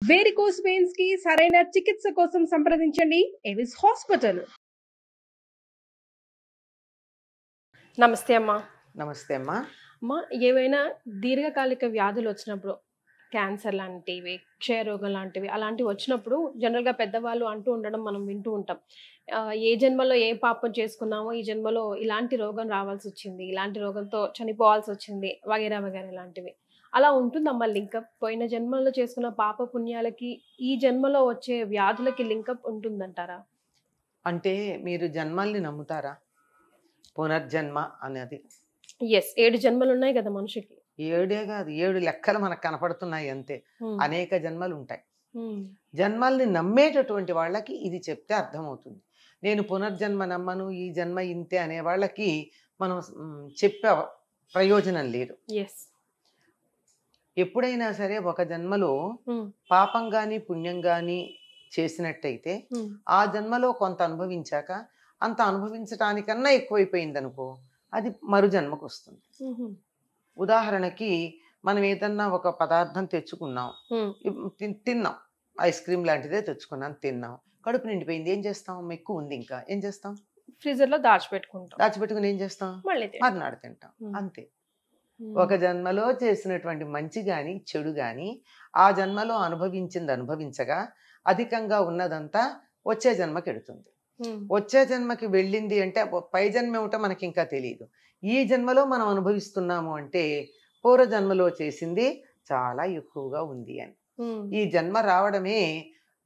Varicose veins కి సరైన చికిత్స కోసం సంప్రదించండి ఎవిస్ హాస్పిటల్. నమస్తే అమ్మా. నమస్తే అమ్మా. అమ్మా, ఏవైనా దీర్ఘకాలిక వ్యాధులు వచ్చినప్పుడు, క్యాన్సర్ లాంటివి, క్షయరోగం లాంటివి అలాంటివి వచ్చినప్పుడు జనరల్గా పెద్దవాళ్ళు అంటూ ఉండడం మనం వింటూ ఉంటాం. ఏ జన్మలో ఏ పాపం చేసుకున్నామో ఈ జన్మలో ఇలాంటి రోగం రావాల్సి వచ్చింది, ఇలాంటి రోగంతో చనిపోవాల్సి వచ్చింది, వగైరా వగైరా లాంటివి. అలా ఉంటుందమ్మా లింకప్? పోయిన జన్మలో చేసుకున్న పాప పుణ్యాలకి ఈ జన్మలో వచ్చే వ్యాధులకి లింకప్ ఉంటుందంటారా? అంటే మీరు జన్మల్ని నమ్ముతారా? పునర్జన్మ అనేది ఎస్, 7 జన్మలు ఉన్నాయి కదా మనిషికి. 7 కాదు, 7 లెక్కలు మనకు కనపడుతున్నాయి అంతే. అనేక జన్మలు ఉంటాయి. జన్మల్ని నమ్మేటటువంటి వాళ్ళకి ఇది చెప్తే అర్థమవుతుంది. నేను పునర్జన్మ నమ్మను, ఈ జన్మ ఇంతే అనే వాళ్ళకి మనం చెప్పే ప్రయోజనం లేదు. ఎప్పుడైనా సరే ఒక జన్మలో పాపం గాని పుణ్యం గాని చేసినట్టయితే ఆ జన్మలో కొంత అనుభవించాక అంత అనుభవించటానికన్నా ఎక్కువైపోయింది అనుకో, అది మరు జన్మకు వస్తుంది. ఉదాహరణకి మనం ఏదన్నా ఒక పదార్థం తెచ్చుకున్నాం, తిన్నాం, ఐస్ క్రీమ్ లాంటిదే తెచ్చుకున్నాం, తిన్నాం, కడుపు నిండిపోయింది, ఏం చేస్తాం? ఎక్కువ ఉంది, ఇంకా ఏం చేస్తాం? ఫ్రీజర్ లో దాచిపెట్టుకుని ఏం చేస్తాం? మర్నాడు తింటాం, అంతే. ఒక జన్మలో చేసినటువంటి మంచి గాని చెడు గాని ఆ జన్మలో అనుభవించగా అధికంగా ఉన్నదంతా వచ్చే జన్మకి ఎడుతుంది. వచ్చే జన్మకి వెళ్ళింది అంటే పై జన్మ ఏమిటో మనకి ఇంకా తెలియదు. ఈ జన్మలో మనం అనుభవిస్తున్నాము అంటే పూర్వ జన్మలో చేసింది చాలా ఎక్కువగా ఉంది అని. ఈ జన్మ రావడమే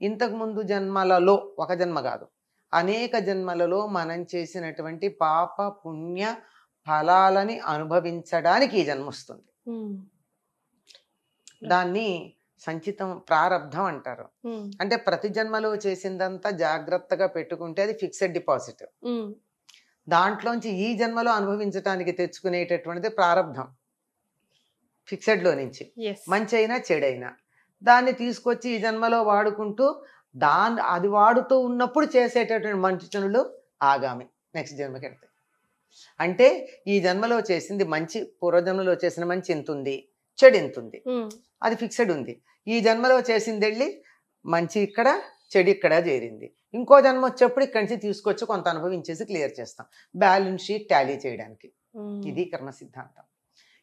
ఇంతకు ముందు జన్మలలో, ఒక జన్మ కాదు, అనేక జన్మలలో మనం చేసినటువంటి పాప పుణ్య ఫలాలని అనుభవించడానికి ఈ జన్మ వస్తుంది. దాన్ని సంచితం ప్రారబ్ధం అంటారు. అంటే ప్రతి జన్మలో చేసిందంతా జాగ్రత్తగా పెట్టుకుంటే అది ఫిక్స్డ్ డిపాజిట్. దాంట్లోంచి ఈ జన్మలో అనుభవించడానికి తెచ్చుకునేటటువంటిది ప్రారబ్ధం. ఫిక్స్డ్ లో నుంచి మంచి అయినా చెడైనా దాన్ని తీసుకొచ్చి ఈ జన్మలో వాడుకుంటూ అది వాడుతూ ఉన్నప్పుడు చేసేటటువంటి మంచి పనులు ఆగామి నెక్స్ట్ జన్మకి వెళ్తాయి. అంటే ఈ జన్మలో చేసింది మంచి, పూర్వజన్మలో చేసిన మంచి ఎంత ఉంది, చెడు ఎంత ఉంది, అది ఫిక్స్డ్ ఉంది. ఈ జన్మలో చేసింది వెళ్ళి మంచి ఇక్కడ, చెడు ఇక్కడ చేరింది. ఇంకో జన్మ వచ్చేప్పుడు ఇక్కడి నుంచి తీసుకొచ్చి కొంత అనుభవించేసి క్లియర్ చేస్తాం, బ్యాలెన్స్ షీట్ టాలీ చేయడానికి. ఇది కర్మ సిద్ధాంతం.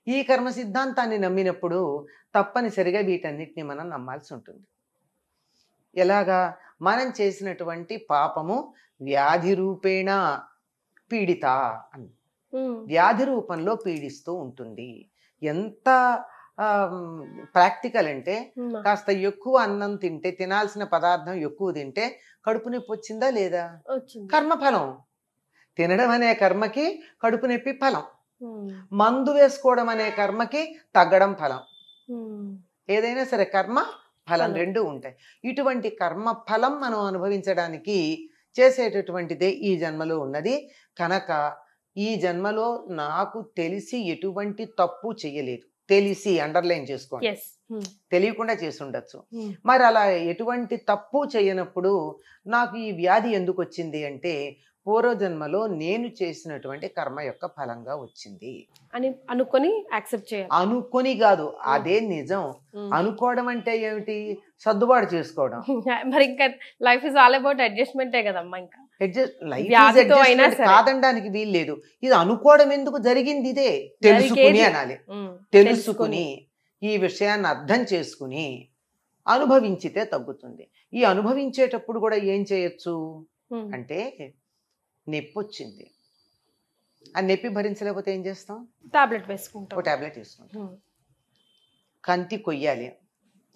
ఈ కర్మ సిద్ధాంతాన్ని నమ్మినప్పుడు తప్పనిసరిగా వీటన్నిటిని మనం నమ్మాల్సి ఉంటుంది. ఎలాగా? మనం చేసినటువంటి పాపము వ్యాధి రూపేణ పీడిత అని, వ్యాధి రూపంలో పీడిస్తూ ఉంటుంది. ఎంత ప్రాక్టికల్ అంటే, కాస్త ఎక్కువ అన్నం తింటే, తినాల్సిన పదార్థం ఎక్కువ తింటే కడుపు నొప్పి వచ్చిందా లేదా? కర్మఫలం. తినడం అనే కర్మకి కడుపు నొప్పి ఫలం. మందు వేసుకోవడం అనే కర్మకి తగ్గడం ఫలం. ఏదైనా సరే కర్మ ఫలం రెండు ఉంటాయి. ఇటువంటి కర్మ ఫలం మనం అనుభవించడానికి చేసేటటువంటిదే ఈ జన్మలో ఉన్నది. కనుక ఈ జన్మలో నాకు తెలిసి ఎటువంటి తప్పు చేయలేదు. తెలిసి అండర్లైన్ చేసుకోండి, తెలియకుండా చేసి ఉండొచ్చు. మరి అలా ఎటువంటి తప్పు చేయనప్పుడు నాకు ఈ వ్యాధి ఎందుకు వచ్చింది అంటే పూర్వజన్మలో నేను చేసినటువంటి కర్మ యొక్క ఫలంగా వచ్చింది అని అనుకొని యాక్సెప్ట్ చేయాలి. అనుకొని కాదు, అదే నిజం. అనుకోవడం అంటే ఏమిటి? సర్దుబాటు చేసుకోవడం. మరి ఇంకా లైఫ్ ఇస్ ఆల్ అబౌట్ అడ్జస్ట్మెంటే కదమ్మా. ఇంకా కాదనడానికి వీలు లేదు. ఇది అనుకోవడం ఎందుకు జరిగింది, ఇదే తెలుసుకుని అనాలి. తెలుసుకుని ఈ విషయాన్ని అర్థం చేసుకుని అనుభవించితే తగ్గుతుంది. ఈ అనుభవించేటప్పుడు కూడా ఏం చేయొచ్చు అంటే, నొప్పి వచ్చింది, ఆ నొప్పి భరించలేకపోతే ఏం చేస్తాం? టాబ్లెట్ వేసుకుంటాం. ఒక టాబ్లెట్ వేసుకుంటాం. కంతి కొయ్యాలి,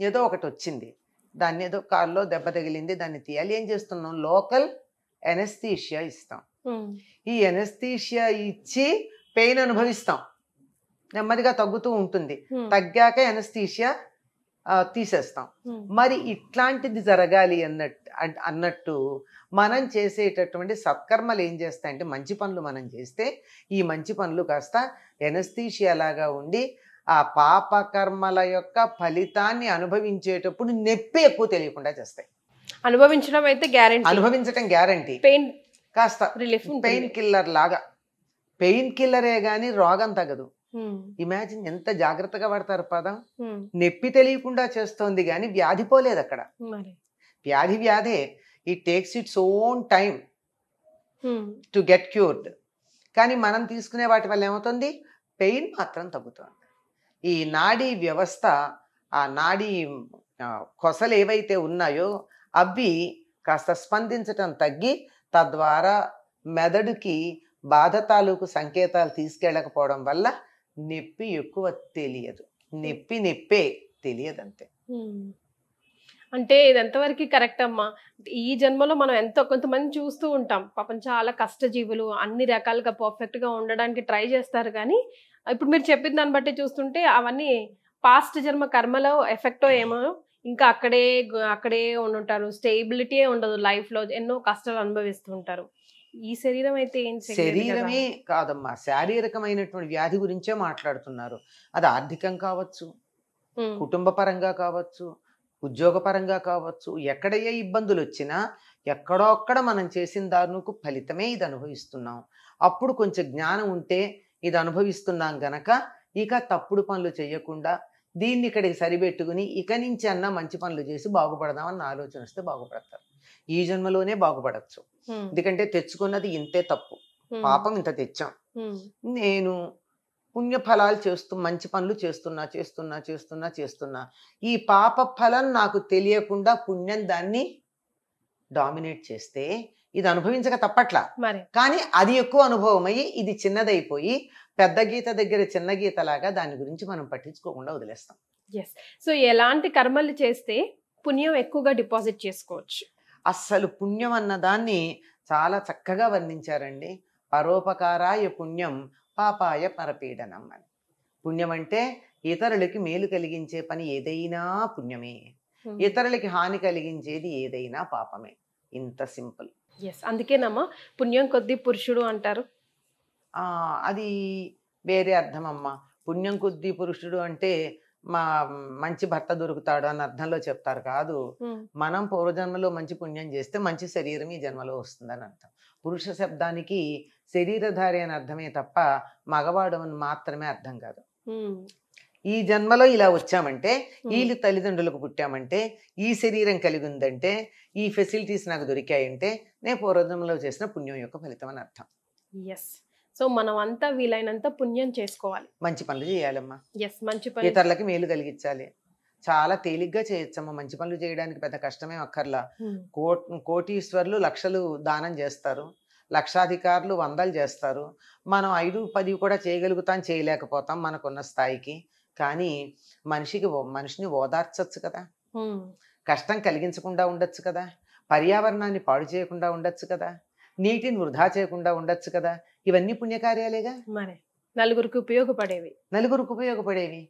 ఏదో ఒకటి వచ్చింది, దాన్ని ఏదో కారులో దెబ్బ తగిలింది, దాన్ని తీయాలి. ఏం చేస్తున్నాం? లోకల్ ఎనస్థీషియా ఇస్తాం. ఈ ఎనస్థీషియా ఇచ్చి పెయిన్ అనుభవిస్తాం, నెమ్మదిగా తగ్గుతూ ఉంటుంది. తగ్గాక ఎనస్థీషియా తీసేస్తాం. మరి ఇట్లాంటిది జరగాలి అన్నట్టు మనం చేసేటటువంటి సత్కర్మలు ఏం చేస్తాయంటే, మంచి పనులు మనం చేస్తే ఈ మంచి పనులు కాస్త ఎనస్థీషియా లాగా ఉండి ఆ పాపకర్మల యొక్క ఫలితాన్ని అనుభవించేటప్పుడు నొప్పి ఎక్కువ తెలియకుండా చేస్తాయి. అనుభవించడం అయితే గ్యారెంటీ, అనుభవించడం గ్యారెంటీ. కాస్త రిలీఫ్, పెయిన్ కిల్లర్ లాగా. పెయిన్ కిల్లరే గాని రోగం తగదు. ఇమాజిన్ ఎంత జాగ్రత్తగా వాడతారు పదం. నొప్పి తెలియకుండా చేస్తోంది కానీ వ్యాధి పోలేదు అక్కడ. వ్యాధే. It takes its own time to get cured. కానీ మనం తీసుకునే వాటి వల్ల ఏమవుతుంది, పెయిన్ మాత్రం తగ్గుతుంది. ఈ నాడీ వ్యవస్థ, ఆ నాడీ కొసలు ఏవైతే ఉన్నాయో అవి కాస్త స్పందించటం తగ్గి తద్వారా మెదడుకి బాధ తాలూకు సంకేతాలు తీసుకెళ్ళకపోవడం వల్ల నొప్పి ఎక్కువ తెలియదు. నొప్పే తెలియదంతే. అంటే ఇది ఎంతవరకు కరెక్ట్ అమ్మా? ఈ జన్మలో మనం కొంతమంది చూస్తూ ఉంటాం, పాపం చాలా కష్టజీవులు, అన్ని రకాలుగా పర్ఫెక్ట్ గా ఉండడానికి ట్రై చేస్తారు. కానీ ఇప్పుడు మీరు చెప్పిన దాన్ని బట్టి చూస్తుంటే అవన్నీ పాస్ట్ జన్మ కర్మలో ఎఫెక్టో ఏమో, ఇంకా అక్కడే ఉండుంటారు, స్టేబిలిటీ ఉండదు లైఫ్ లో, ఎన్నో కష్టాలు అనుభవిస్తూ ఉంటారు. ఈ శరీరం అయితే ఏం శరీరమే కాదమ్మా, శారీరకమైనటువంటి వ్యాధి గురించే మాట్లాడుతున్నారు. అది ఆర్థికం కావచ్చు, కుటుంబ పరంగా కావచ్చు, ఉద్యోగపరంగా కావచ్చు. ఎక్కడ ఏ ఇబ్బందులు వచ్చినా ఎక్కడో అక్కడ మనం చేసిన దారుణకు ఫలితమే ఇది అనుభవిస్తున్నాం. అప్పుడు కొంచెం జ్ఞానం ఉంటే ఇది అనుభవిస్తున్నాం గనక ఇక తప్పుడు పనులు చేయకుండా దీన్ని ఇక్కడికి సరిపెట్టుకుని ఇక నుంచి అన్నా మంచి పనులు చేసి బాగుపడదామని ఆలోచన వస్తే బాగుపడతారు. ఈ జన్మలోనే బాగుపడచ్చు. ఎందుకంటే తెచ్చుకున్నది ఇంతే తప్పు, పాపం ఇంత తెచ్చాం. నేను పుణ్యఫలాలు మంచి పనులు చేస్తున్నా. ఈ పాప ఫలం నాకు తెలియకుండా పుణ్యం దాన్ని డామినేట్ చేస్తే ఇది అనుభవించక తప్పట్లా. కానీ అది ఎక్కువ అనుభవం అయ్యి ఇది చిన్నదైపోయి పెద్ద గీత దగ్గర చిన్న గీత లాగా దాని గురించి మనం పట్టించుకోకుండా వదిలేస్తాం. సో ఎలాంటి కర్మలు చేస్తే పుణ్యం ఎక్కువగా డిపాజిట్ చేసుకోవచ్చు? అస్సలు పుణ్యం అన్న దాన్ని చాలా చక్కగా వర్ణించారండి. పరోపకారాయ పుణ్యం పాపాయ పరపీడనం అని. పుణ్యం అంటే ఇతరులకి మేలు కలిగించే పని ఏదైనా పుణ్యమే, ఇతరులకి హాని కలిగించేది ఏదైనా పాపమే. ఇంత సింపుల్. అందుకేనమ్మా పుణ్యం కొద్ది పురుషుడు అంటారు. అది వేరే అర్థం అమ్మా. పుణ్యం కొద్ది పురుషుడు అంటే మంచి భర్త దొరుకుతాడు అన్న అర్థంలో చెప్తారు కాదు. మనం పూర్వజన్మలో మంచి పుణ్యం చేస్తే మంచి శరీరం ఈ జన్మలో వస్తుందని అర్థం. పురుష శబ్దానికి శరీరధారి అని అర్థమే తప్ప మగవాడు అని మాత్రమే అర్థం కాదు. ఈ జన్మలో ఇలా వచ్చామంటే, వీళ్ళు తల్లిదండ్రులకు పుట్టామంటే, ఈ శరీరం కలిగి ఉందంటే, ఈ ఫెసిలిటీస్ నాకు దొరికాయంటే నేను పూర్వజన్మలో చేసిన పుణ్యం యొక్క ఫలితం అని అర్థం. సో మనం అంతా వీలైనంత పుణ్యం చేసుకోవాలి, మంచి పనులు చేయాలమ్మా. మంచి పనులు, ఇతరులకి మేలు కలిగించాలి. చాలా తేలిగ్గా చేయొచ్చమ్మా. మంచి పనులు చేయడానికి పెద్ద కష్టమే అక్కర్లా. కోటీశ్వర్లు లక్షలు దానం చేస్తారు, లక్షాధికారులు వందలు చేస్తారు. మనం 5-10 కూడా చేయలేకపోతాం మనకున్న స్థాయికి. కానీ మనిషిని ఓదార్చచ్చు కదా, కష్టం కలిగించకుండా ఉండొచ్చు కదా, పర్యావరణాన్ని పాడు చేయకుండా ఉండొచ్చు కదా, నీటిని వృధా చేయకుండా ఉండొచ్చు కదా. ఇవన్నీ పుణ్యకార్యాలేగా, నలుగురికి ఉపయోగపడేవి.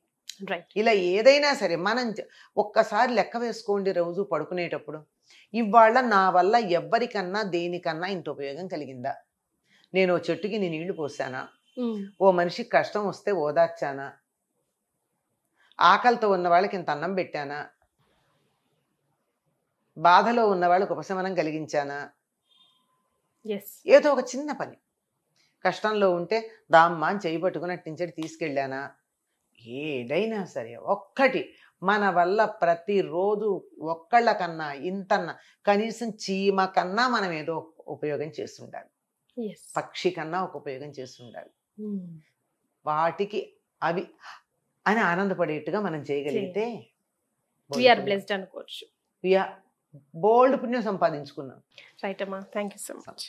ఇలా ఏదైనా సరే మనం ఒక్కసారి లెక్క వేసుకోండి. రోజు పడుకునేటప్పుడు ఇవాళ నా వల్ల ఎవ్వరికన్నా దేనికన్నా ఇంత ఉపయోగం కలిగిందా? నేను చెట్టుకి నీళ్లు పోసానా? ఓ మనిషికి కష్టం వస్తే ఓదార్చానా? ఆకలితో ఉన్న వాళ్ళకి ఇంత అన్నం పెట్టానా? బాధలో ఉన్న వాళ్ళకి ఉపశమనం కలిగించానా? ఏదో ఒక చిన్న పని. కష్టంలో ఉంటే దామ్మా అని చేయి పట్టుకుని అట్టించడి తీసుకెళ్ళానా? ఏదైనా సరే ఒక్కటి మన వల్ల ప్రతిరోజు ఒక్కళ్ళకన్నా ఇంతన్నా, కనీసం చీమ కన్నా మనం ఏదో ఉపయోగం చేస్తుండాలి, పక్షి కన్నా ఒక ఉపయోగం చేస్తుండాలి. వాటికి అవి అని ఆనందపడేట్టుగా మనం చేయగలిగితే అనుకోవచ్చు. బోల్డ్ పుణ్యం సంపాదించుకున్నాం. రైట్ అమ్మా, థ్యాంక్ యూ సో మచ్.